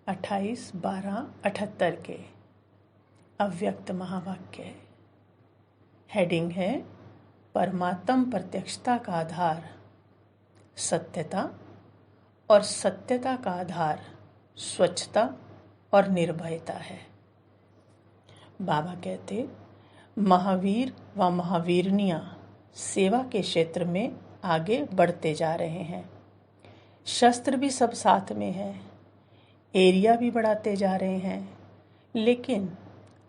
28/12/78 के अव्यक्त महावाक्य। हेडिंग है परमात्म प्रत्यक्षता का आधार सत्यता और सत्यता का आधार स्वच्छता और निर्भयता है। बाबा कहते महावीर व महावीरनियाँ सेवा के क्षेत्र में आगे बढ़ते जा रहे हैं। शस्त्र भी सब साथ में है, एरिया भी बढ़ाते जा रहे हैं, लेकिन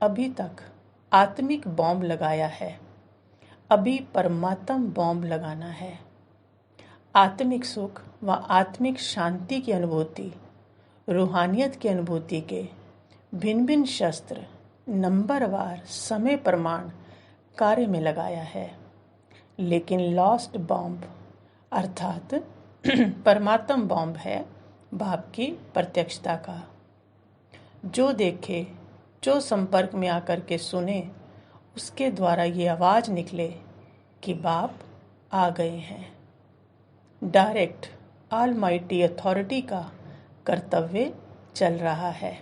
अभी तक आत्मिक बॉम्ब लगाया है। अभी परमात्म बॉम्ब लगाना है। आत्मिक सुख व आत्मिक शांति की अनुभूति, रूहानियत की अनुभूति के भिन्न भिन्न शस्त्र नंबरवार समय प्रमाण कार्य में लगाया है। लेकिन लॉस्ट बॉम्ब अर्थात परमात्म बॉम्ब है भाव की प्रत्यक्षता का। जो देखे, जो संपर्क में आकर के सुने, उसके द्वारा ये आवाज़ निकले कि बाप आ गए हैं। डायरेक्ट ऑलमाइटी अथॉरिटी का कर्तव्य चल रहा है।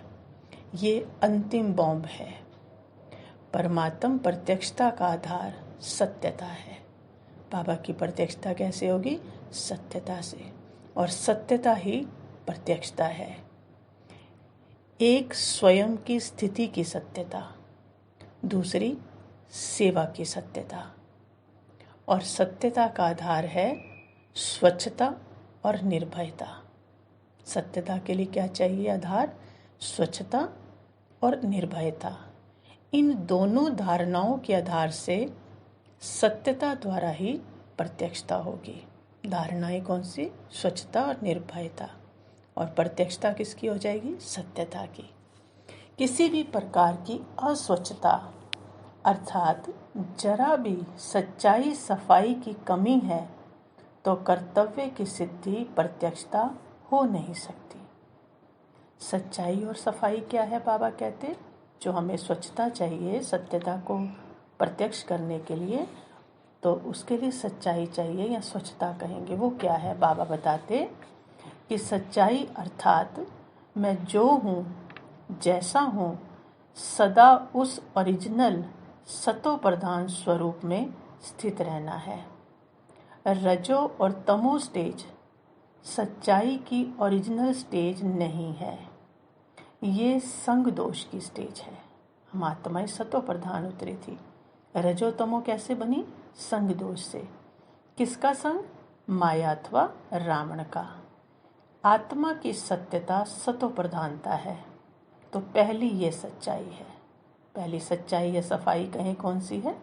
ये अंतिम बॉम्ब है। परमात्म प्रत्यक्षता का आधार सत्यता है। बाबा की प्रत्यक्षता कैसे होगी? सत्यता से, और सत्यता ही प्रत्यक्षता है। एक स्वयं की स्थिति की सत्यता, दूसरी सेवा की सत्यता, और सत्यता का आधार है स्वच्छता और निर्भयता। सत्यता के लिए क्या चाहिए आधार? स्वच्छता और निर्भयता। इन दोनों धारणाओं के आधार से सत्यता द्वारा ही प्रत्यक्षता होगी। धारणाएं कौन सी? स्वच्छता और निर्भयता। और प्रत्यक्षता किसकी हो जाएगी? सत्यता की। किसी भी प्रकार की अस्वच्छता अर्थात जरा भी सच्चाई सफाई की कमी है तो कर्तव्य की सिद्धि प्रत्यक्षता हो नहीं सकती। सच्चाई और सफाई क्या है? बाबा कहते जो हमें स्वच्छता चाहिए सत्यता को प्रत्यक्ष करने के लिए, तो उसके लिए सच्चाई चाहिए या स्वच्छता कहेंगे। वो क्या है? बाबा बताते कि सच्चाई अर्थात मैं जो हूँ, जैसा हूँ, सदा उस ओरिजिनल सतो प्रधान स्वरूप में स्थित रहना है। रजो और तमो स्टेज सच्चाई की ओरिजिनल स्टेज नहीं है। ये संग दोष की स्टेज है। हम आत्माएं सतो प्रधान उतरी थी। रजो तमो कैसे बनी? संग दोष से। किसका संग? माया अथवा रावण का। आत्मा की सत्यता सतो प्रधानता है। तो पहली ये सच्चाई है। पहली सच्चाई या सफाई कहें कौन सी है?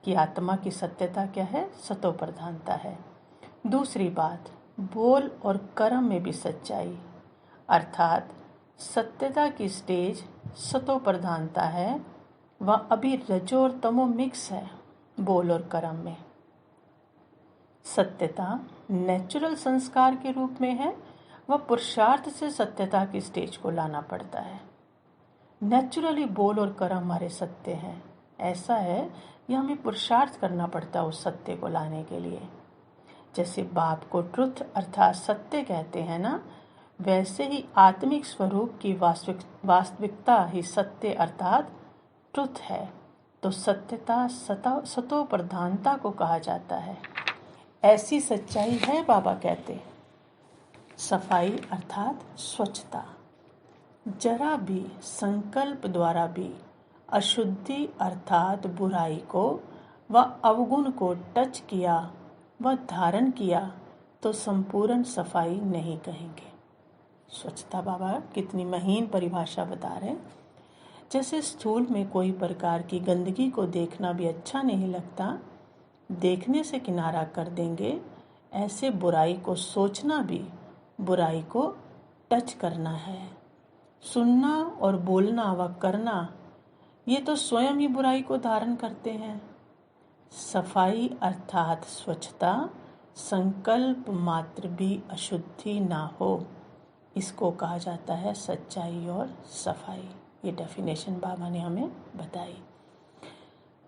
कि आत्मा की सत्यता क्या है? सतो प्रधानता है। दूसरी बात, बोल और कर्म में भी सच्चाई अर्थात सत्यता की स्टेज सतो प्रधानता है। वह अभी रजो और तमो मिक्स है बोल और कर्म में। सत्यता नेचुरल संस्कार के रूप में है। वह पुरुषार्थ से सत्यता की स्टेज को लाना पड़ता है। नेचुरली बोल और कर्म हमारे सत्य हैं। ऐसा है कि हमें पुरुषार्थ करना पड़ता है उस सत्य को लाने के लिए। जैसे बाप को ट्रुथ अर्थात सत्य कहते हैं ना, वैसे ही आत्मिक स्वरूप की वास्तविकता ही सत्य अर्थात ट्रुथ है। तो सत्यता सतो प्रधानता को कहा जाता है। ऐसी सच्चाई है बाबा कहते। सफाई अर्थात स्वच्छता। जरा भी संकल्प द्वारा भी अशुद्धि अर्थात बुराई को व अवगुण को टच किया व धारण किया तो संपूर्ण सफाई नहीं कहेंगे। स्वच्छता बाबा कितनी महीन परिभाषा बता रहे हैं। जैसे स्थूल में कोई प्रकार की गंदगी को देखना भी अच्छा नहीं लगता, देखने से किनारा कर देंगे, ऐसे बुराई को सोचना भी बुराई को टच करना है। सुनना और बोलना व करना ये तो स्वयं ही बुराई को धारण करते हैं। सफाई अर्थात स्वच्छता, संकल्प मात्र भी अशुद्धि ना हो, इसको कहा जाता है सच्चाई और सफाई। ये डेफिनेशन बाबा ने हमें बताई।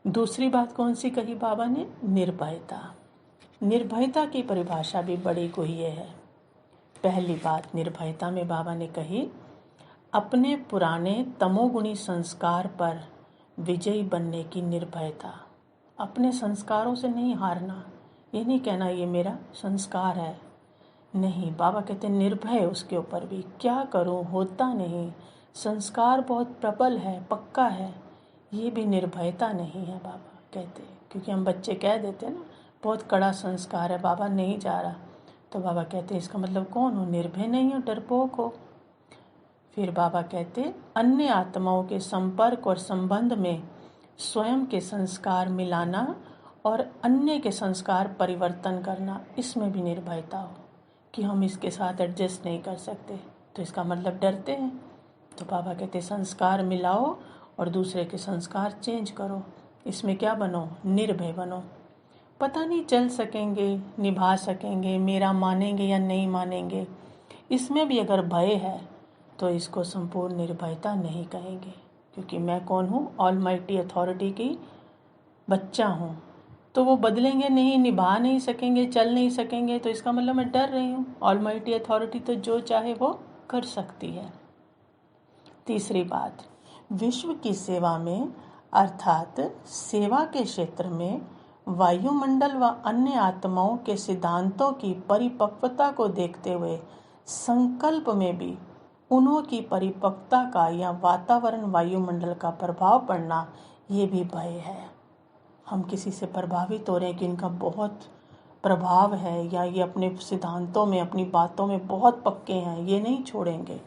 दूसरी बात कौन सी कही बाबा ने? निर्भयता। निर्भयता की परिभाषा भी बड़ी गुह्य है। पहली बात निर्भयता में बाबा ने कही अपने पुराने तमोगुणी संस्कार पर विजयी बनने की निर्भयता। अपने संस्कारों से नहीं हारना, ये नहीं कहना ये मेरा संस्कार है, नहीं, बाबा कहते निर्भय उसके ऊपर भी, क्या करूं होता नहीं, संस्कार बहुत प्रबल है, पक्का है, ये भी निर्भयता नहीं है बाबा कहते। क्योंकि हम बच्चे कह देते हैं ना बहुत कड़ा संस्कार है बाबा, नहीं जा रहा, तो बाबा कहते इसका मतलब कौन हो, निर्भय नहीं हो, डरपोक हो। फिर बाबा कहते अन्य आत्माओं के संपर्क और संबंध में स्वयं के संस्कार मिलाना और अन्य के संस्कार परिवर्तन करना, इसमें भी निर्भयता हो कि हम इसके साथ एडजस्ट नहीं कर सकते, तो इसका मतलब डरते हैं। तो बाबा कहते संस्कार मिलाओ और दूसरे के संस्कार चेंज करो, इसमें क्या बनो, निर्भय बनो। पता नहीं चल सकेंगे, निभा सकेंगे, मेरा मानेंगे या नहीं मानेंगे, इसमें भी अगर भय है तो इसको संपूर्ण निर्भयता नहीं कहेंगे। क्योंकि मैं कौन हूँ, ऑलमाइटी अथॉरिटी की बच्चा हूँ, तो वो बदलेंगे नहीं, निभा नहीं सकेंगे, चल नहीं सकेंगे, तो इसका मतलब मैं डर रही हूँ। ऑलमाइटी अथॉरिटी तो जो चाहे वो कर सकती है। तीसरी बात, विश्व की सेवा में अर्थात सेवा के क्षेत्र में वायुमंडल व अन्य आत्माओं के सिद्धांतों की परिपक्वता को देखते हुए संकल्प में भी उन्हों की परिपक्वता का या वातावरण वायुमंडल का प्रभाव पड़ना, ये भी भय है। हम किसी से प्रभावित हो रहे हैं कि इनका बहुत प्रभाव है, या ये अपने सिद्धांतों में, अपनी बातों में बहुत पक्के हैं, ये नहीं छोड़ेंगे,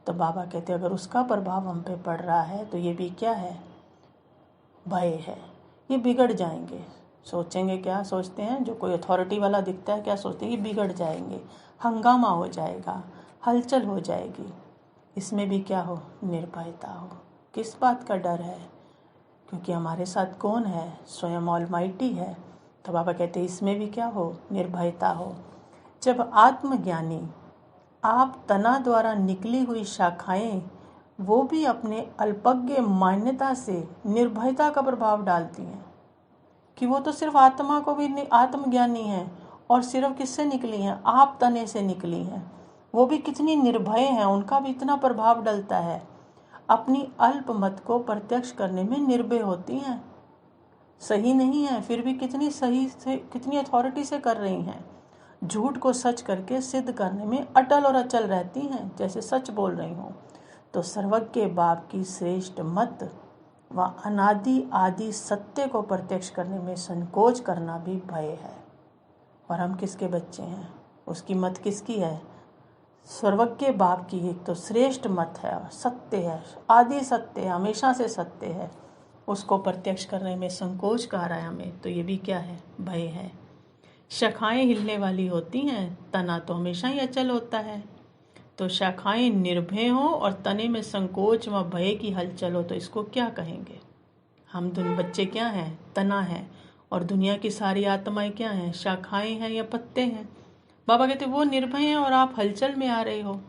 तो बाबा कहते अगर उसका प्रभाव हम पे पड़ रहा है तो ये भी क्या है, भय है। ये बिगड़ जाएंगे, सोचेंगे क्या सोचते हैं, जो कोई अथॉरिटी वाला दिखता है क्या सोचते हैं, ये बिगड़ जाएंगे, हंगामा हो जाएगा, हलचल हो जाएगी। इसमें भी क्या हो, निर्भयता हो। किस बात का डर है, क्योंकि हमारे साथ कौन है, स्वयं ऑलमाइटी है। तो बाबा कहते इसमें भी क्या हो, निर्भयता हो। जब आत्मज्ञानी आप तना द्वारा निकली हुई शाखाएं, वो भी अपने अल्पज्ञ मान्यता से निर्भयता का प्रभाव डालती हैं कि वो तो सिर्फ आत्मा को भी आत्मज्ञानी हैं, और सिर्फ किससे निकली हैं, आप तने से निकली हैं, वो भी कितनी निर्भय हैं, उनका भी इतना प्रभाव डलता है, अपनी अल्प मत को प्रत्यक्ष करने में निर्भय होती हैं। सही नहीं है फिर भी कितनी सही से, कितनी अथॉरिटी से कर रही हैं, झूठ को सच करके सिद्ध करने में अटल और अचल रहती हैं, जैसे सच बोल रही हूँ। तो सर्वज्ञ बाप की श्रेष्ठ मत व अनादि आदि सत्य को प्रत्यक्ष करने में संकोच करना भी भय है। और हम किसके बच्चे हैं, उसकी मत किसकी है, सर्वज्ञ बाप की एक तो श्रेष्ठ मत है, सत्य है, आदि सत्य है, हमेशा से सत्य है, उसको प्रत्यक्ष करने में संकोच कर रहा है हमें, तो ये भी क्या है, भय है। शाखाएं हिलने वाली होती हैं, तना तो हमेशा ही अचल होता है। तो शाखाएं निर्भय हो और तने में संकोच व भय की हलचल हो, तो इसको क्या कहेंगे। हम दोनों बच्चे क्या हैं, तना है, और दुनिया की सारी आत्माएं क्या हैं, शाखाएं हैं या पत्ते हैं। बाबा कहते वो निर्भय हैं और आप हलचल में आ रहे हो।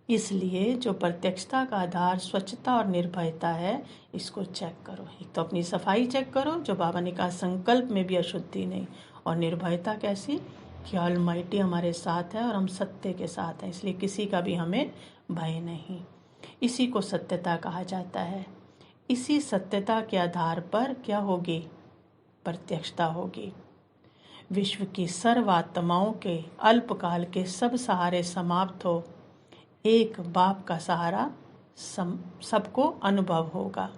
इसलिए जो प्रत्यक्षता का आधार स्वच्छता और निर्भयता है, इसको चेक करो। एक तो अपनी सफाई चेक करो, जो बाबा ने कहा संकल्प में भी अशुद्धि नहीं, और निर्भयता कैसी कि ऑलमाइटी हमारे साथ है और हम सत्य के साथ हैं, इसलिए किसी का भी हमें भय नहीं। इसी को सत्यता कहा जाता है। इसी सत्यता के आधार पर क्या होगी, प्रत्यक्षता होगी। विश्व की सर्व आत्माओं के अल्पकाल के सब सहारे समाप्त हो, एक बाप का सहारा सबको अनुभव होगा।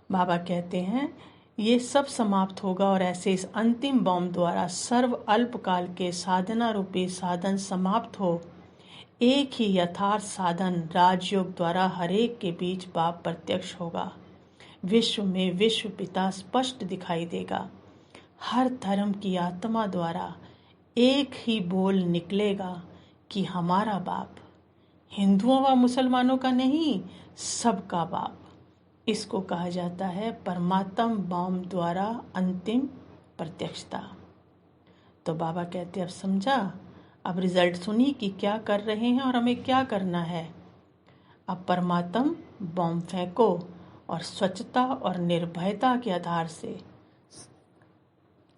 बाबा कहते हैं ये सब समाप्त होगा, और ऐसे इस अंतिम बॉम्ब द्वारा सर्व अल्पकाल के साधना रूपी साधन समाप्त हो, एक ही यथार्थ साधन राजयोग द्वारा हरेक के बीच बाप प्रत्यक्ष होगा। विश्व में विश्व पिता स्पष्ट दिखाई देगा। हर धर्म की आत्मा द्वारा एक ही बोल निकलेगा कि हमारा बाप हिंदुओं व मुसलमानों का नहीं, सबका बाप। इसको कहा जाता है परमात्म बॉम्ब द्वारा अंतिम प्रत्यक्षता। तो बाबा कहते अब समझा, अब रिजल्ट सुनी कि क्या कर रहे हैं और हमें क्या करना है। अब परमात्म बॉम्ब फेंको और स्वच्छता और निर्भयता के आधार से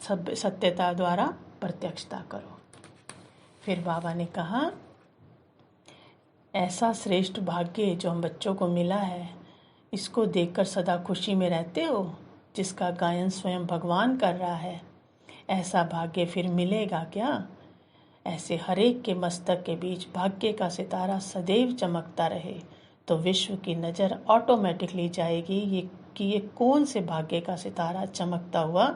सत्यता द्वारा प्रत्यक्षता करो। फिर बाबा ने कहा ऐसा श्रेष्ठ भाग्य जो हम बच्चों को मिला है, इसको देखकर सदा खुशी में रहते हो, जिसका गायन स्वयं भगवान कर रहा है। ऐसा भाग्य फिर मिलेगा क्या? ऐसे हरेक के मस्तक के बीच भाग्य का सितारा सदैव चमकता रहे तो विश्व की नज़र ऑटोमेटिकली जाएगी ये कौन से भाग्य का सितारा चमकता हुआ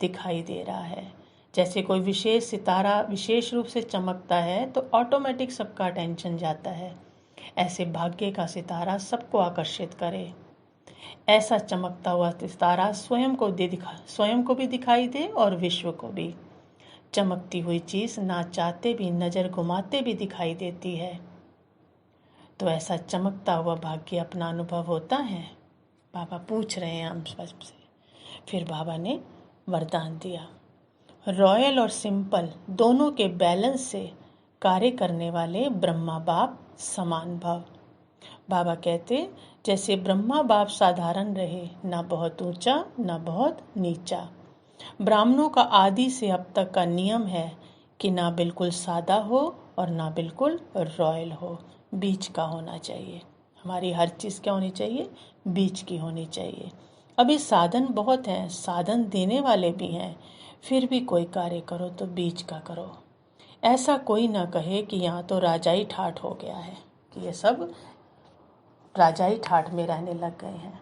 दिखाई दे रहा है। जैसे कोई विशेष सितारा विशेष रूप से चमकता है तो ऑटोमेटिक सबका अटेंशन जाता है। ऐसे भाग्य का सितारा सबको आकर्षित करे। ऐसा चमकता हुआ सितारा स्वयं को भी दिखाई दे और विश्व को भी। चमकती हुई चीज़ ना चाहते भी, नज़र घुमाते भी दिखाई देती है। तो ऐसा चमकता हुआ भाग्य अपना अनुभव होता है? बाबा पूछ रहे हैं हम सबसे। फिर बाबा ने वरदान दिया, रॉयल और सिंपल दोनों के बैलेंस से कार्य करने वाले ब्रह्मा बाप समान भव। बाबा कहते, जैसे ब्रह्मा बाप साधारण रहे, ना बहुत ऊंचा ना बहुत नीचा। ब्राह्मणों का आदि से अब तक का नियम है कि ना बिल्कुल सादा हो और ना बिल्कुल रॉयल हो, बीच का होना चाहिए। हमारी हर चीज़ क्या होनी चाहिए? बीच की होनी चाहिए। अभी साधन बहुत हैं, साधन देने वाले भी हैं, फिर भी कोई कार्य करो तो बीच का करो। ऐसा कोई ना कहे कि यहाँ तो राजाई ठाठ हो गया है, कि ये सब राजाई ठाठ में रहने लग गए हैं।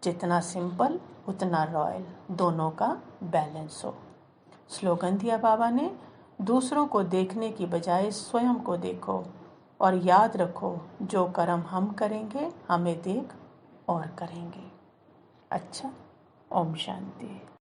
जितना सिंपल उतना रॉयल, दोनों का बैलेंस हो। स्लोगन दिया बाबा ने, दूसरों को देखने की बजाय स्वयं को देखो और याद रखो, जो कर्म हम करेंगे हमें देख और करेंगे। अच्छा, ओम शांति।